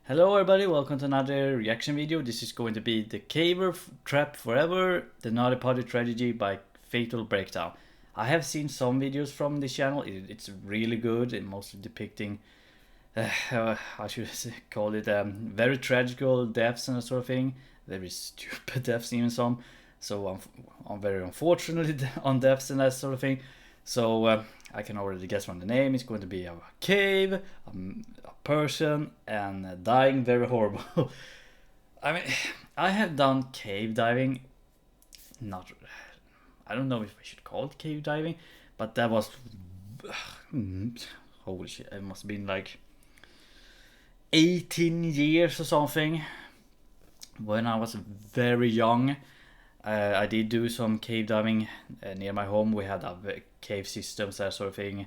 Hello everybody, welcome to another reaction video. This is going to be The Caver Trap Forever, The Nutty Putty Tragedy by Fatal Breakdown. I have seen some videos from this channel. It's really good and mostly depicting, how should I call it, very tragical deaths and that sort of thing. Very stupid deaths even some. So I'm very unfortunately on deaths and that sort of thing. So I can already guess from the name, it's going to be a cave, a person, and dying very horrible. I mean, I have done cave diving. Not, I don't know if I should call it cave diving, but that was holy shit. It must have been like 18 years or something when I was very young. I did do some cave diving near my home. We had cave systems, that sort of thing.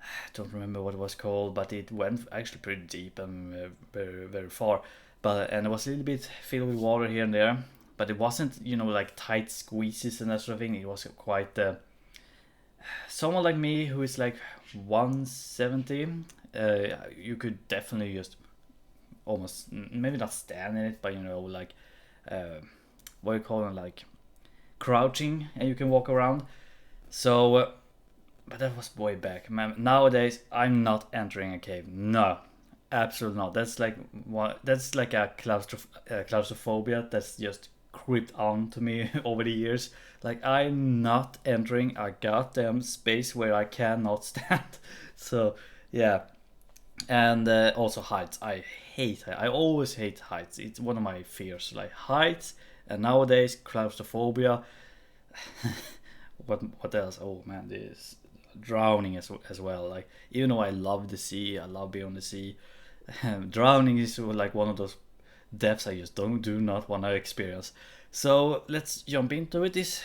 I don't remember what it was called, but it went actually pretty deep and very far. And it was a little bit filled with water here and there, but it wasn't like tight squeezes and that sort of thing. It was quite someone like me who is like 170. You could definitely just almost maybe not stand in it, but like. What you call it, like crouching, and you can walk around. So but that was way back, man. Nowadays I'm not entering a cave. No, absolutely not. That's like a claustrophobia that's just creeped on to me over the years. Like, I'm not entering a goddamn space where I cannot stand. So yeah. And also heights. I always hate heights. It's one of my fears, like heights. And nowadays claustrophobia. What else? Oh man, this drowning as well. Like, even though I love the sea, I love being on the sea, drowning is like one of those deaths I just do not want to experience. So let's jump into it. This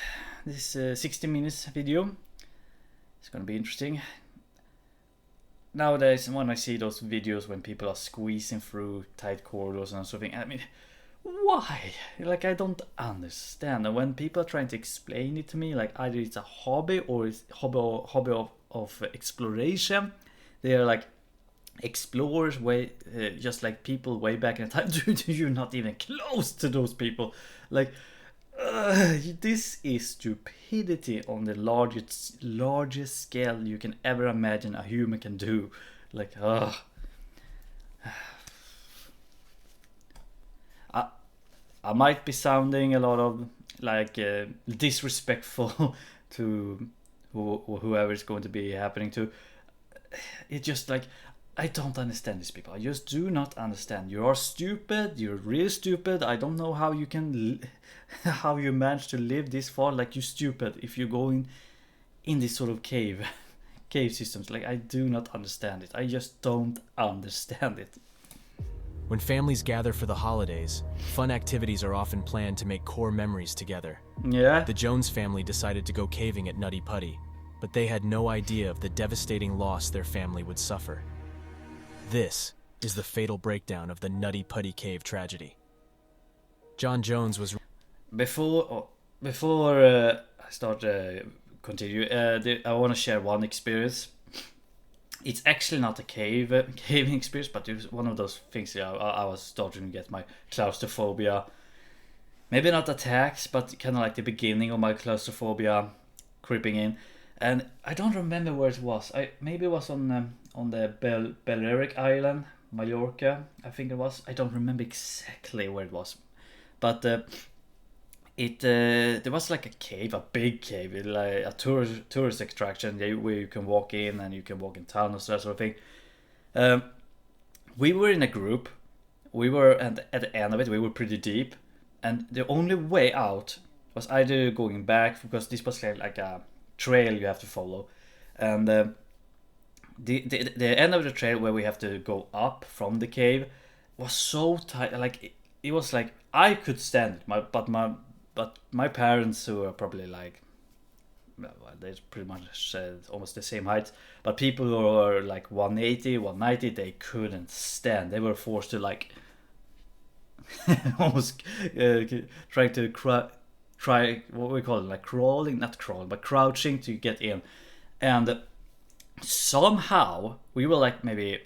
60 minutes video. It's gonna be interesting. Nowadays, when I see those videos when people are squeezing through tight corridors and something, I mean, why? Like, I don't understand. And when people are trying to explain it to me, like either it's a hobby or it's hobby of exploration, they are like explorers way, just like people way back in time. You're not even close to those people. Like, this is stupidity on the largest scale you can ever imagine a human can do. Like, I might be sounding a lot of like disrespectful to whoever it's going to be happening to. It's just like, I don't understand these people. I just do not understand. You are stupid. You're really stupid. I don't know how you can, how you manage to live this far. Like, you stupid if you go in this sort of cave systems. Like, I do not understand it. I just don't understand it. When families gather for the holidays, fun activities are often planned to make core memories together. Yeah. The Jones family decided to go caving at Nutty Putty, but they had no idea of the devastating loss their family would suffer. This is the fatal breakdown of the Nutty Putty Cave tragedy. John Jones was... Before I start continue, I want to share one experience. It's actually not a caving experience, but it was one of those things. Yeah, I was starting to get my claustrophobia. Maybe not attacks, but kind of like the beginning of my claustrophobia creeping in. And I don't remember where it was. Maybe it was on the Balearic Island, Mallorca, I think it was. I don't remember exactly where it was, but there was like a cave, a big cave, like a tourist attraction where you can walk in and you can walk in tunnels, that sort of thing. We were in a group. We were at the end of it. We were pretty deep, and the only way out was either going back, because this was like a trail you have to follow, and the end of the trail where we have to go up from the cave was so tight. Like, it was like I could stand it, but my parents, who are probably like, well, they're pretty much almost the same height, but people who are like 180, 190, they couldn't stand. They were forced to like almost trying to try what we call it, like not crawling, but crouching to get in. And somehow we were like maybe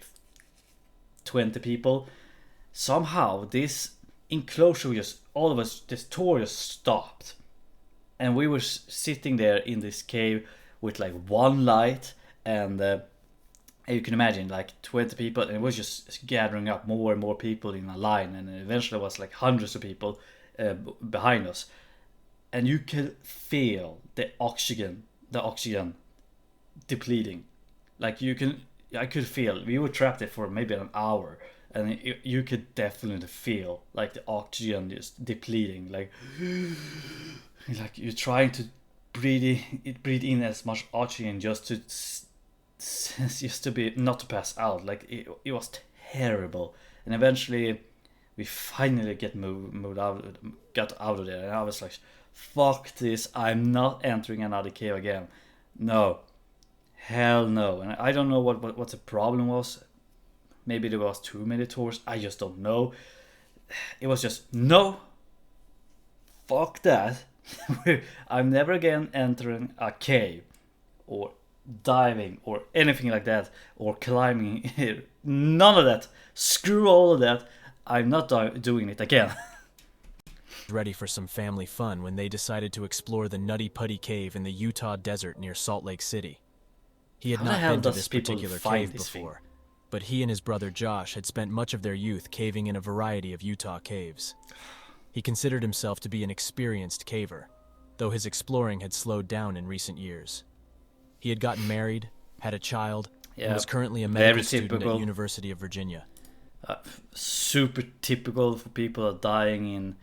20 people, somehow this enclosure just, all of us, this tour just stopped. And we were sitting there in this cave with like one light, and you can imagine like 20 people, and it was just gathering up more and more people in a line, and eventually it was like hundreds of people behind us. And you could feel the oxygen depleting. Like I could feel, we were trapped there for maybe an hour, and you could definitely feel like the oxygen just depleting, like you're trying to breathe in as much oxygen just to be, not to pass out. Like it was terrible. And eventually we finally got out of there, and I was like, fuck this, I'm not entering another cave again. No, hell no. And I don't know what the problem was. Maybe there was too many tours, I just don't know. It was just, no, fuck that. I'm never again entering a cave or diving or anything like that, or climbing. None of that. Screw all of that. I'm not doing it again. Ready for some family fun when they decided to explore the Nutty Putty Cave in the Utah desert near Salt Lake City. He had not been to this particular cave before, but he and his brother Josh had spent much of their youth caving in a variety of Utah caves. He considered himself to be an experienced caver, though his exploring had slowed down in recent years. He had gotten married, had a child, and was currently a medical student at University of Virginia. Super typical for people dying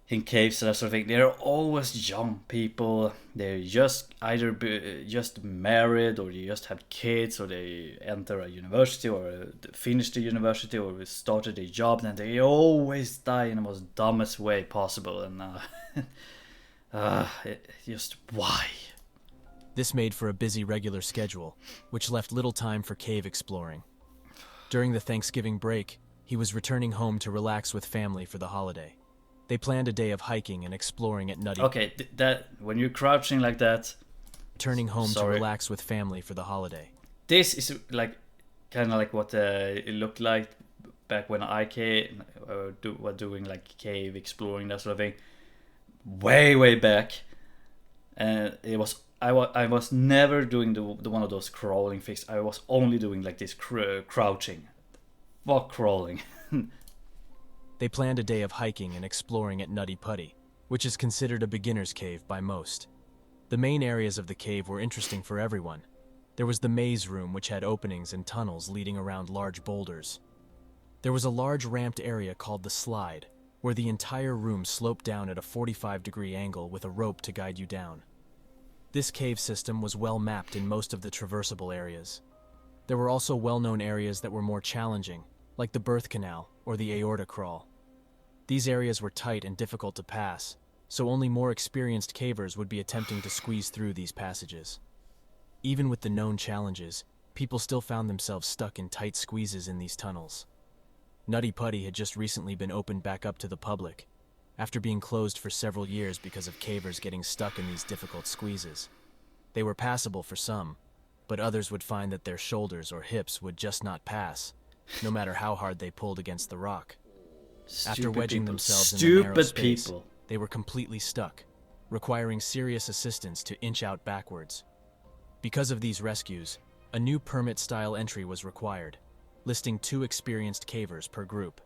in caves and that sort of thing. They're always young people. They're just either just married, or they just have kids, or they enter a university, or finish the university, or started a job, and they always die in the most dumbest way possible. And just why? This made for a busy regular schedule, which left little time for cave exploring. During the Thanksgiving break, he was returning home to relax with family for the holiday. They planned a day of hiking and exploring at Nutty. Okay, that when you're crouching like that. Returning home to relax with family for the holiday. This is like kind of like what it looked like back when I came, doing like cave exploring, that sort of thing. Way back, and it was I was never doing the one of those crawling things. I was only doing like this crouching. Fuck crawling. They planned a day of hiking and exploring at Nutty Putty, which is considered a beginner's cave by most. The main areas of the cave were interesting for everyone. There was the maze room, which had openings and tunnels leading around large boulders. There was a large ramped area called the slide, where the entire room sloped down at a 45-degree angle with a rope to guide you down. This cave system was well mapped in most of the traversable areas. There were also well-known areas that were more challenging, like the birth canal or the aorta crawl. These areas were tight and difficult to pass, so only more experienced cavers would be attempting to squeeze through these passages. Even with the known challenges, people still found themselves stuck in tight squeezes in these tunnels. Nutty Putty had just recently been opened back up to the public, after being closed for several years because of cavers getting stuck in these difficult squeezes. They were passable for some, but others would find that their shoulders or hips would just not pass, no matter how hard they pulled against the rock. After wedging themselves in the narrow space, they were completely stuck, requiring serious assistance to inch out backwards. Because of these rescues, a new permit-style entry was required, listing 2 experienced cavers per group.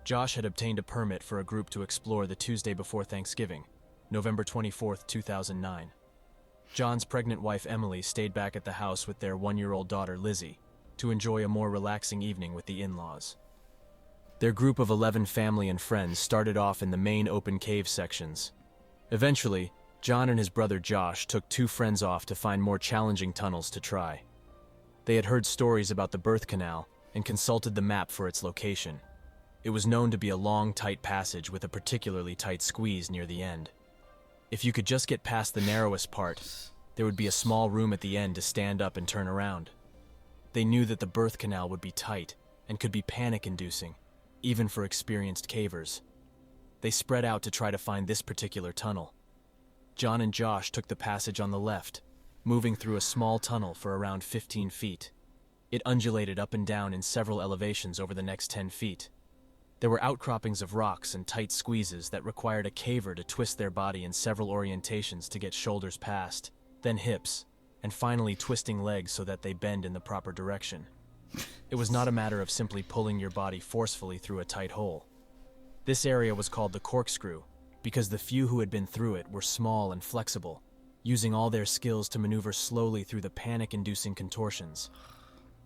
Josh had obtained a permit for a group to explore the Tuesday before Thanksgiving, November 24, 2009. John's pregnant wife Emily stayed back at the house with their 1-year-old daughter Lizzie to enjoy a more relaxing evening with the in-laws. Their group of 11 family and friends started off in the main open cave sections. Eventually, John and his brother Josh took 2 friends off to find more challenging tunnels to try. They had heard stories about the birth canal and consulted the map for its location. It was known to be a long, tight passage with a particularly tight squeeze near the end. If you could just get past the narrowest part, there would be a small room at the end to stand up and turn around. They knew that the birth canal would be tight and could be panic-inducing, even for experienced cavers. They spread out to try to find this particular tunnel. John and Josh took the passage on the left, moving through a small tunnel for around 15 feet. It undulated up and down in several elevations over the next 10 feet, There were outcroppings of rocks and tight squeezes that required a caver to twist their body in several orientations to get shoulders past, then hips, and finally twisting legs so that they bend in the proper direction. It was not a matter of simply pulling your body forcefully through a tight hole. This area was called the corkscrew because the few who had been through it were small and flexible, using all their skills to maneuver slowly through the panic-inducing contortions.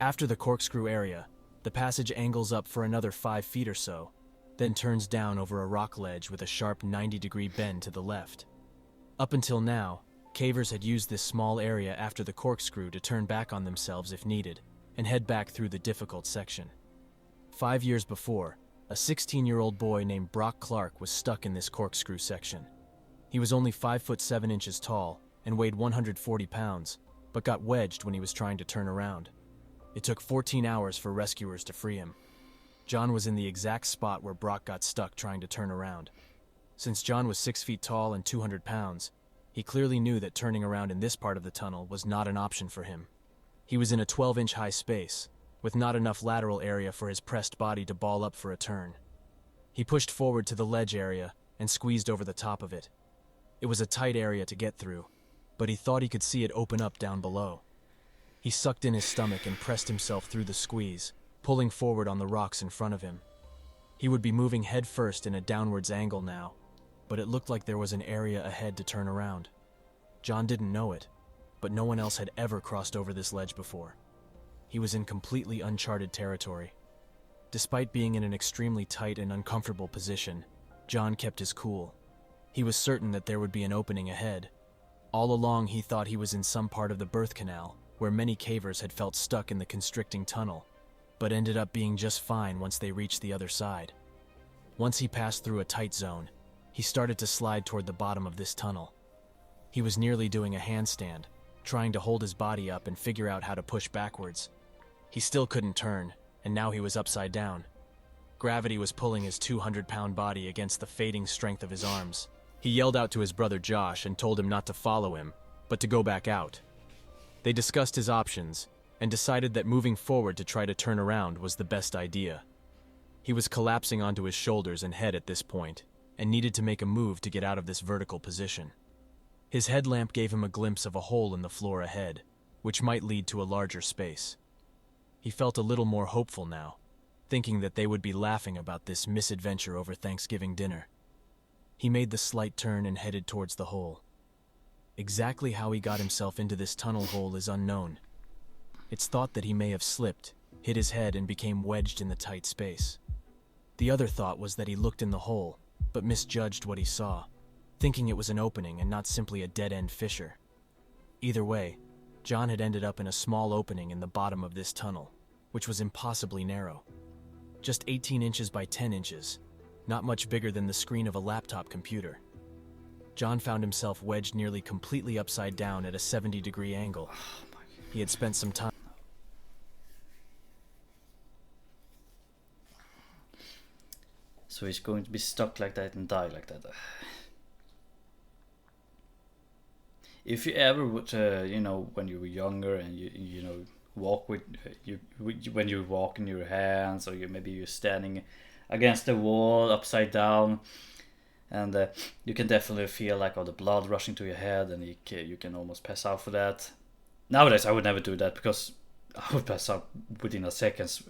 After the corkscrew area, the passage angles up for another 5 feet or so, then turns down over a rock ledge with a sharp 90-degree bend to the left. Up until now, cavers had used this small area after the corkscrew to turn back on themselves if needed, and head back through the difficult section. 5 years before, a 16-year-old boy named Brock Clark was stuck in this corkscrew section. He was only 5'7" tall and weighed 140 pounds, but got wedged when he was trying to turn around. It took 14 hours for rescuers to free him. John was in the exact spot where Brock got stuck trying to turn around. Since John was 6 feet tall and 200 pounds, he clearly knew that turning around in this part of the tunnel was not an option for him. He was in a 12-inch high space, with not enough lateral area for his pressed body to ball up for a turn. He pushed forward to the ledge area and squeezed over the top of it. It was a tight area to get through, but he thought he could see it open up down below. He sucked in his stomach and pressed himself through the squeeze, pulling forward on the rocks in front of him. He would be moving head first in a downwards angle now, but it looked like there was an area ahead to turn around. John didn't know it, but no one else had ever crossed over this ledge before. He was in completely uncharted territory. Despite being in an extremely tight and uncomfortable position, John kept his cool. He was certain that there would be an opening ahead. All along he thought he was in some part of the birth canal, where many cavers had felt stuck in the constricting tunnel, but ended up being just fine once they reached the other side. Once he passed through a tight zone, he started to slide toward the bottom of this tunnel. He was nearly doing a handstand, trying to hold his body up and figure out how to push backwards. He still couldn't turn, and now he was upside down. Gravity was pulling his 200-pound body against the fading strength of his arms. He yelled out to his brother Josh and told him not to follow him, but to go back out. They discussed his options and decided that moving forward to try to turn around was the best idea. He was collapsing onto his shoulders and head at this point, and needed to make a move to get out of this vertical position. His headlamp gave him a glimpse of a hole in the floor ahead, which might lead to a larger space. He felt a little more hopeful now, thinking that they would be laughing about this misadventure over Thanksgiving dinner. He made the slight turn and headed towards the hole. Exactly how he got himself into this tunnel hole is unknown. It's thought that he may have slipped, hit his head, and became wedged in the tight space. The other thought was that he looked in the hole, but misjudged what he saw, thinking it was an opening and not simply a dead-end fissure. Either way, John had ended up in a small opening in the bottom of this tunnel, which was impossibly narrow. Just 18 inches by 10 inches, not much bigger than the screen of a laptop computer. John found himself wedged nearly completely upside down at a 70-degree angle. He had spent some time. So he's going to be stuck like that and die like that. If you ever would, when you were younger and you walk with when you walk in your hands, or maybe you're standing against the wall upside down, and you can definitely feel like all the blood rushing to your head, and you can almost pass out for that. Nowadays, I would never do that because I would pass out within a second.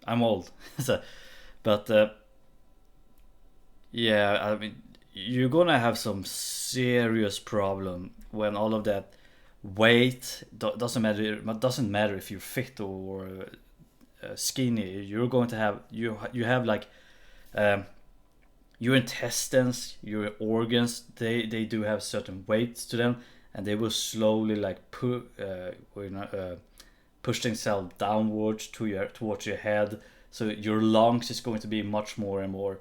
I'm old, but yeah, I mean, you're gonna have some serious problem when all of that weight doesn't matter. It doesn't matter if you're fit or skinny. You're going to have you have like your intestines, your organs. They do have certain weights to them, and they will slowly like push themselves downwards towards your head. So your lungs is going to be much more and more.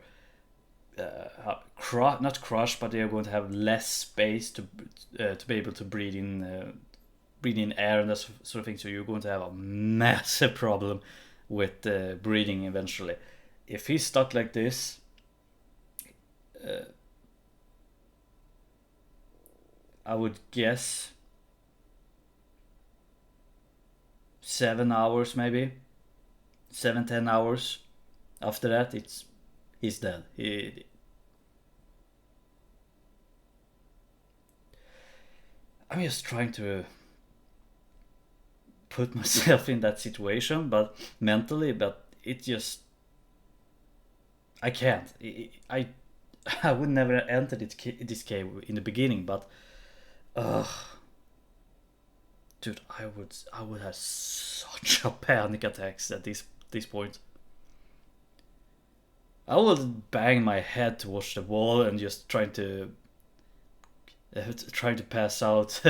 Not crushed, but they are going to have less space to be able to breathe in air and that sort of thing. So you're going to have a massive problem with breathing eventually. If he's stuck like this, I would guess 7 hours, maybe 7-10 hours. After that, it's he's dead. I'm just trying to put myself in that situation, but mentally, but it just, I can't. I would never enter this cave in the beginning, but dude, I would have such a panic attacks at this point. I would bang my head towards the wall and just trying to pass out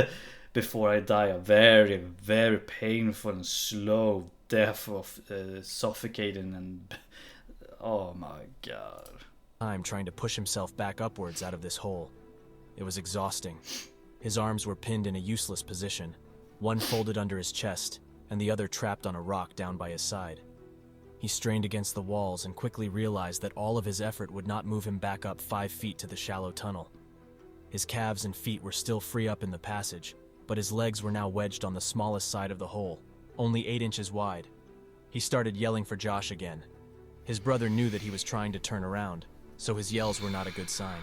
before I die. A very, very painful and slow death of suffocating and oh my god. Time trying to push himself back upwards out of this hole. It was exhausting. His arms were pinned in a useless position, one folded under his chest and the other trapped on a rock down by his side. He strained against the walls and quickly realized that all of his effort would not move him back up 5 feet to the shallow tunnel. His calves and feet were still free up in the passage, but his legs were now wedged on the smallest side of the hole, only 8 inches wide. He started yelling for Josh again. His brother knew that he was trying to turn around, so his yells were not a good sign.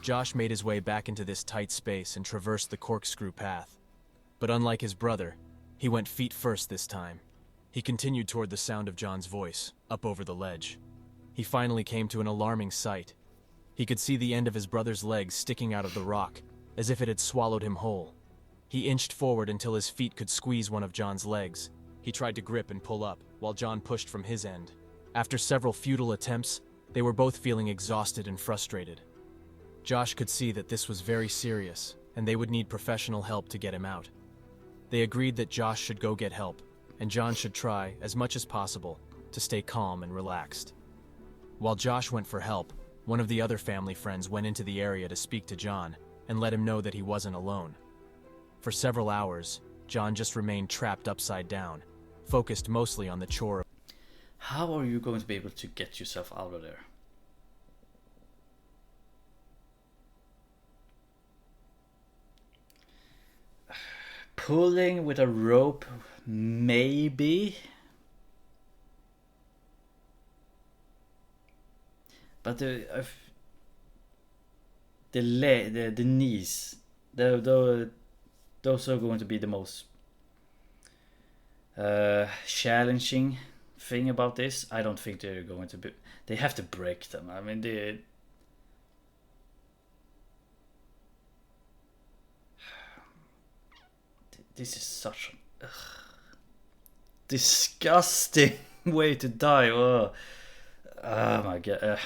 Josh made his way back into this tight space and traversed the corkscrew path. But unlike his brother, he went feet first this time. He continued toward the sound of John's voice, up over the ledge. He finally came to an alarming sight. He could see the end of his brother's legs sticking out of the rock, as if it had swallowed him whole. He inched forward until his feet could squeeze one of John's legs. He tried to grip and pull up, while John pushed from his end. After several futile attempts, they were both feeling exhausted and frustrated. Josh could see that this was very serious, and they would need professional help to get him out. They agreed that Josh should go get help, and John should try, as much as possible, to stay calm and relaxed. While Josh went for help, one of the other family friends went into the area to speak to John and let him know that he wasn't alone. For several hours, John just remained trapped upside down, focused mostly on the chore. How are you going to be able to get yourself out of there? Pulling with a rope, maybe. But the knees, those are going to be the most challenging thing about this. I don't think they're going to be. They have to break them. I mean, this is such a disgusting way to die. Oh my god.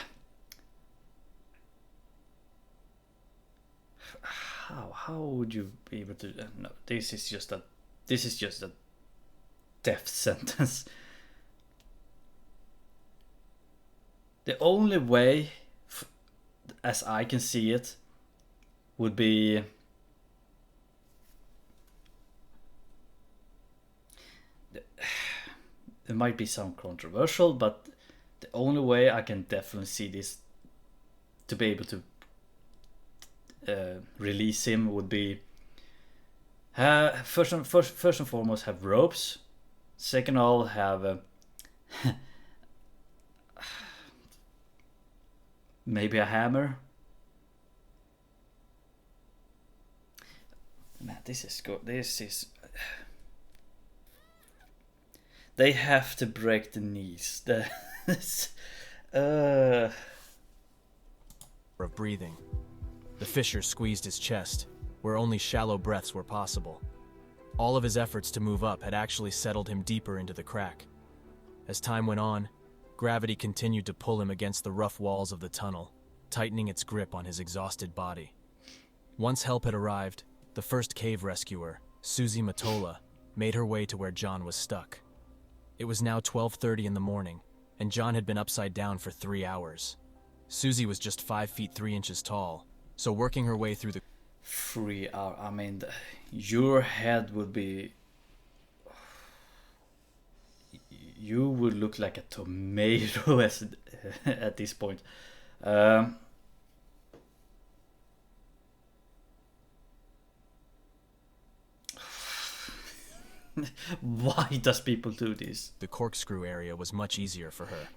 How would you be able to? No, this is just a death sentence. The only way, as I can see it, would be it might be some controversial, but the only way I can definitely see this to be able to release him would be first and foremost have ropes. Second of all, have maybe a hammer. Man, this is good. This is. They have to break the knees. Of breathing. The fisher squeezed his chest, where only shallow breaths were possible. All of his efforts to move up had actually settled him deeper into the crack. As time went on, gravity continued to pull him against the rough walls of the tunnel, tightening its grip on his exhausted body. Once help had arrived, the first cave rescuer, Susie Matola, made her way to where John was stuck. It was now 12:30 in the morning, and John had been upside down for 3 hours. Susie was just 5 feet 3 inches tall, so working her way through the 3 hours. I mean, your head would be. You would look like a tomato at this point. Why does people do this? The corkscrew area was much easier for her.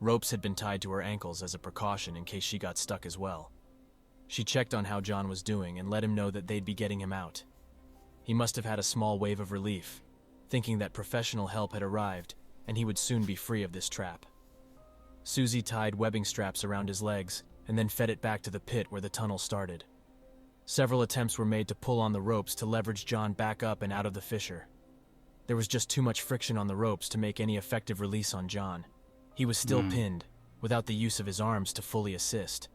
Ropes had been tied to her ankles as a precaution in case she got stuck as well. She checked on how John was doing and let him know that they'd be getting him out. He must have had a small wave of relief, thinking that professional help had arrived and he would soon be free of this trap. Susie tied webbing straps around his legs and then fed it back to the pit where the tunnel started. Several attempts were made to pull on the ropes to leverage John back up and out of the fissure. There was just too much friction on the ropes to make any effective release on John. He was still pinned, without the use of his arms to fully assist.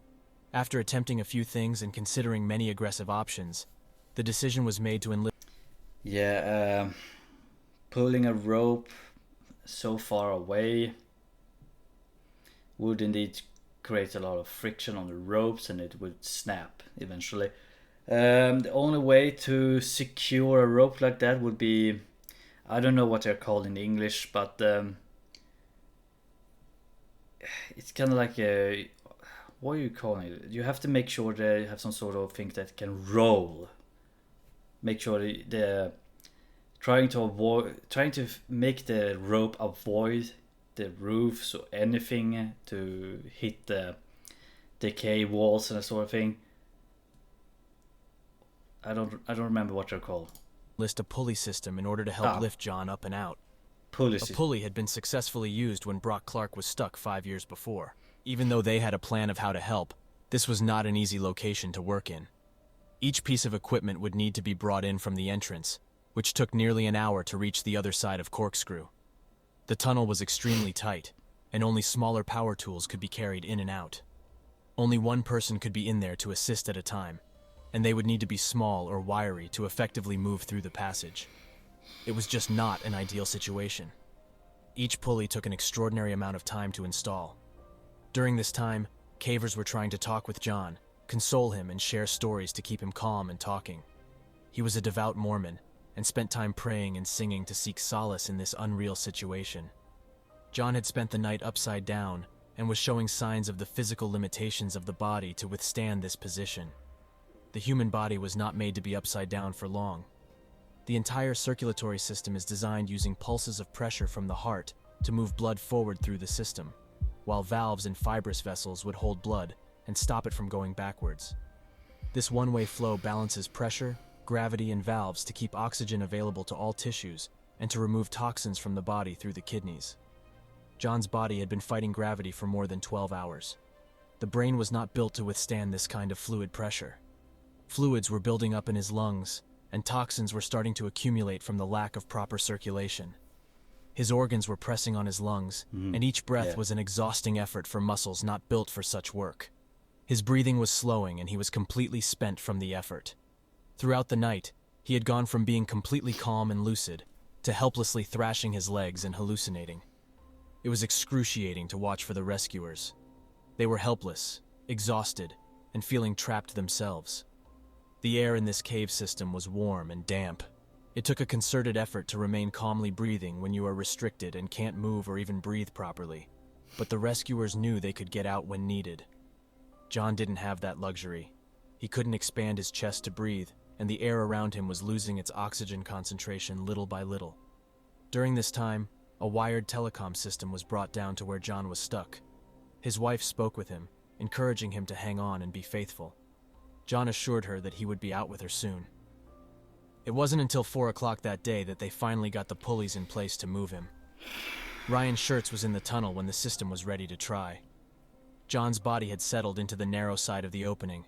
After attempting a few things and considering many aggressive options, the decision was made to enlist. Yeah, pulling a rope so far away would indeed create a lot of friction on the ropes and it would snap eventually. The only way to secure a rope like that would be, I don't know what they're called in English, but it's kind of like a, what are you calling it? You have to make sure they have some sort of thing that can roll. Make sure they're trying to make the rope avoid the roof, so anything to hit the cave walls and that sort of thing. I don't remember what they're called. List a pulley system in order to help lift John up and out. A pulley had been successfully used when Brock Clark was stuck 5 years before. Even though they had a plan of how to help, this was not an easy location to work in. Each piece of equipment would need to be brought in from the entrance, which took nearly an hour to reach the other side of Corkscrew. The tunnel was extremely tight, and only smaller power tools could be carried in and out. Only one person could be in there to assist at a time, and they would need to be small or wiry to effectively move through the passage. It was just not an ideal situation. Each pulley took an extraordinary amount of time to install. During this time, cavers were trying to talk with John, console him and share stories to keep him calm and talking. He was a devout Mormon and spent time praying and singing to seek solace in this unreal situation. John had spent the night upside down and was showing signs of the physical limitations of the body to withstand this position. The human body was not made to be upside down for long. The entire circulatory system is designed using pulses of pressure from the heart to move blood forward through the system, while valves and fibrous vessels would hold blood and stop it from going backwards. This one-way flow balances pressure, gravity, and valves to keep oxygen available to all tissues and to remove toxins from the body through the kidneys. John's body had been fighting gravity for more than 12 hours. The brain was not built to withstand this kind of fluid pressure. Fluids were building up in his lungs, and toxins were starting to accumulate from the lack of proper circulation. His organs were pressing on his lungs, and each breath was an exhausting effort for muscles not built for such work. His breathing was slowing, and he was completely spent from the effort. Throughout the night, he had gone from being completely calm and lucid to helplessly thrashing his legs and hallucinating. It was excruciating to watch for the rescuers. They were helpless, exhausted, and feeling trapped themselves. The air in this cave system was warm and damp. It took a concerted effort to remain calmly breathing when you are restricted and can't move or even breathe properly. But the rescuers knew they could get out when needed. John didn't have that luxury. He couldn't expand his chest to breathe, and the air around him was losing its oxygen concentration little by little. During this time, a wired telecom system was brought down to where John was stuck. His wife spoke with him, encouraging him to hang on and be faithful. John assured her that he would be out with her soon. It wasn't until 4 o'clock that day that they finally got the pulleys in place to move him. Ryan Schertz was in the tunnel when the system was ready to try. John's body had settled into the narrow side of the opening,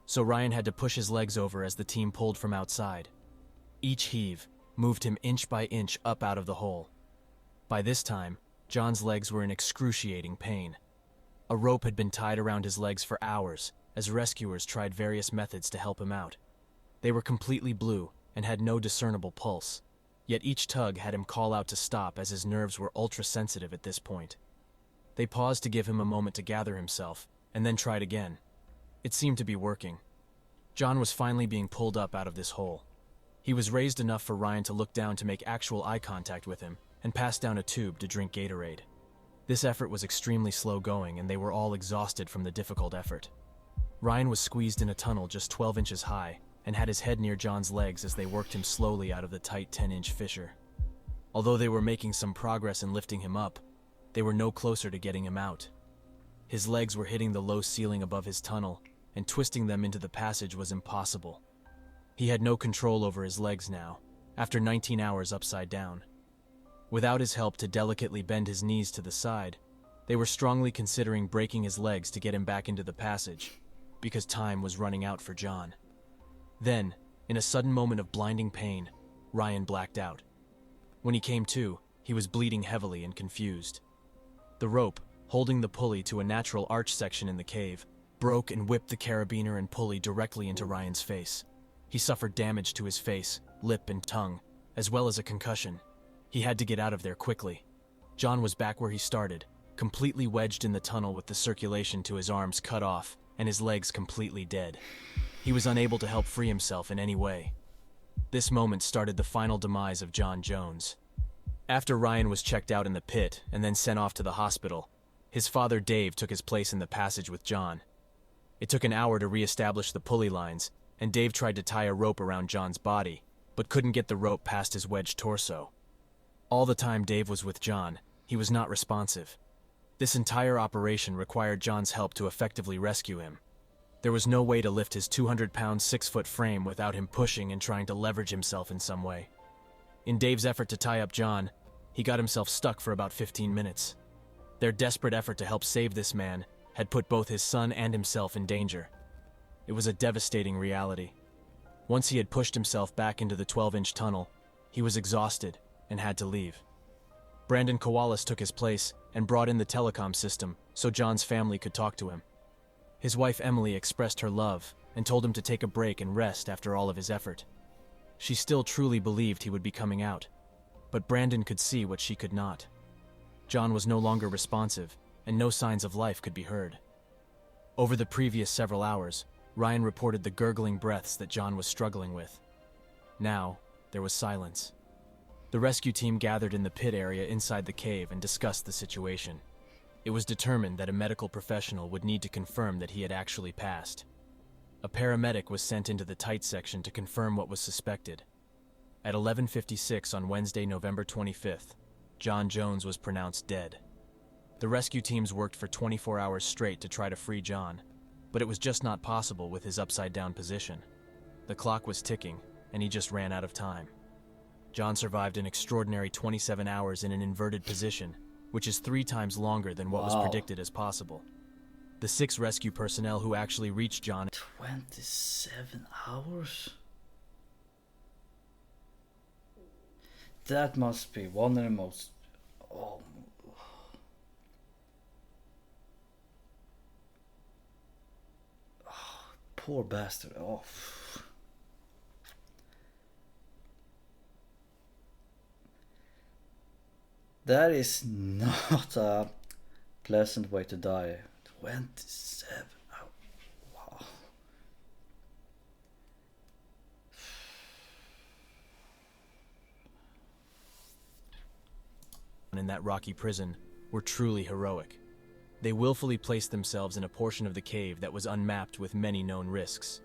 so Ryan had to push his legs over as the team pulled from outside. Each heave moved him inch by inch up out of the hole. By this time, John's legs were in excruciating pain. A rope had been tied around his legs for hours as rescuers tried various methods to help him out. They were completely blue and had no discernible pulse, yet each tug had him call out to stop as his nerves were ultra-sensitive at this point. They paused to give him a moment to gather himself, and then tried again. It seemed to be working. John was finally being pulled up out of this hole. He was raised enough for Ryan to look down to make actual eye contact with him and pass down a tube to drink Gatorade. This effort was extremely slow going, and they were all exhausted from the difficult effort. Ryan was squeezed in a tunnel just 12 inches high and had his head near John's legs as they worked him slowly out of the tight 10-inch fissure. Although they were making some progress in lifting him up, they were no closer to getting him out. His legs were hitting the low ceiling above his tunnel, and twisting them into the passage was impossible. He had no control over his legs now, after 19 hours upside down. Without his help to delicately bend his knees to the side, they were strongly considering breaking his legs to get him back into the passage, because time was running out for John. Then, in a sudden moment of blinding pain, Ryan blacked out. When he came to, he was bleeding heavily and confused. The rope, holding the pulley to a natural arch section in the cave, broke and whipped the carabiner and pulley directly into Ryan's face. He suffered damage to his face, lip, and tongue, as well as a concussion. He had to get out of there quickly. John was back where he started, completely wedged in the tunnel with the circulation to his arms cut off and his legs completely dead. He was unable to help free himself in any way. This moment started the final demise of John Jones. After Ryan was checked out in the pit and then sent off to the hospital, his father Dave took his place in the passage with John. It took an hour to re-establish the pulley lines, and Dave tried to tie a rope around John's body, but couldn't get the rope past his wedged torso. All the time Dave was with John, he was not responsive. This entire operation required John's help to effectively rescue him. There was no way to lift his 200-pound, 6-foot frame without him pushing and trying to leverage himself in some way. In Dave's effort to tie up John, he got himself stuck for about 15 minutes. Their desperate effort to help save this man had put both his son and himself in danger. It was a devastating reality. Once he had pushed himself back into the 12-inch tunnel, he was exhausted and had to leave. Brandon Kowalis took his place and brought in the telecom system so John's family could talk to him. His wife Emily expressed her love and told him to take a break and rest after all of his effort. She still truly believed he would be coming out, but Brandon could see what she could not. John was no longer responsive, and no signs of life could be heard. Over the previous several hours, Ryan reported the gurgling breaths that John was struggling with. Now, there was silence. The rescue team gathered in the pit area inside the cave and discussed the situation. It was determined that a medical professional would need to confirm that he had actually passed. A paramedic was sent into the tight section to confirm what was suspected. At 11:56 on Wednesday, November 25th, John Jones was pronounced dead. The rescue teams worked for 24 hours straight to try to free John, but it was just not possible with his upside-down position. The clock was ticking, and he just ran out of time. John survived an extraordinary 27 hours in an inverted position, which is 3 times longer than what was predicted as possible. The 6 rescue personnel who actually reached John... 27 hours? That must be one of the most... Oh. Poor bastard. Oh. That is not a pleasant way to die. 27 hours. Wow. In that rocky prison were truly heroic. They willfully placed themselves in a portion of the cave that was unmapped with many known risks.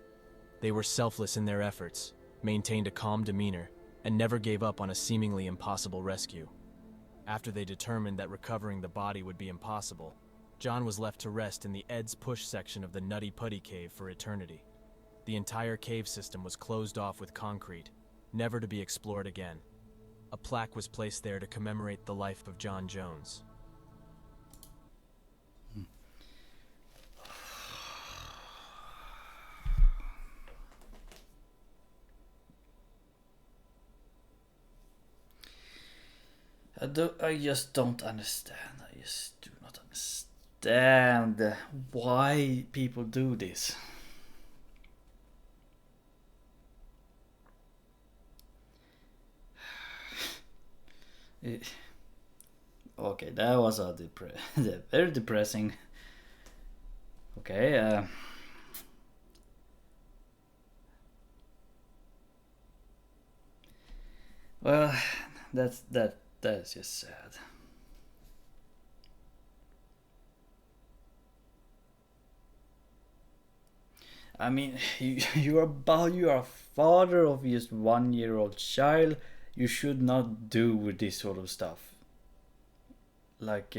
They were selfless in their efforts, maintained a calm demeanor, and never gave up on a seemingly impossible rescue. After they determined that recovering the body would be impossible, John was left to rest in the Ed's Push section of the Nutty Putty Cave for eternity. The entire cave system was closed off with concrete, never to be explored again. A plaque was placed there to commemorate the life of John Jones. I just don't understand. I just do not understand why people do this. Okay, that was a very depressing. Okay, well, that's just sad. I mean, you are a father of just 1-year-old child. You should not do with this sort of stuff. like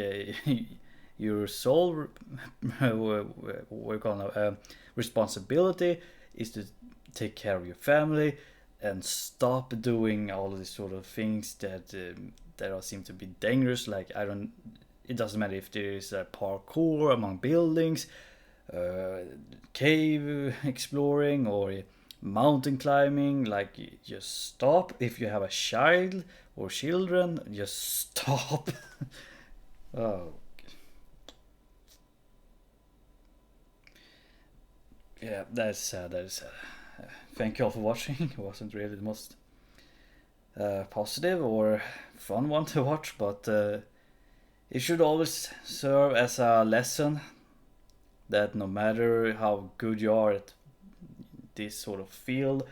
your sole responsibility is to take care of your family and stop doing all of these sort of things that seem to be dangerous. Like it doesn't matter if there is a parkour among buildings, cave exploring, or mountain climbing. Like, just stop. If you have a child or children, just stop. Oh, yeah, that's sad. That is sad. Thank you all for watching. It wasn't really the most positive or fun one to watch, but it should always serve as a lesson that no matter how good you are at this sort of field,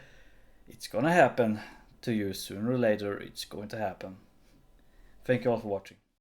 it's gonna happen to you sooner or later. It's going to happen. Thank you all for watching.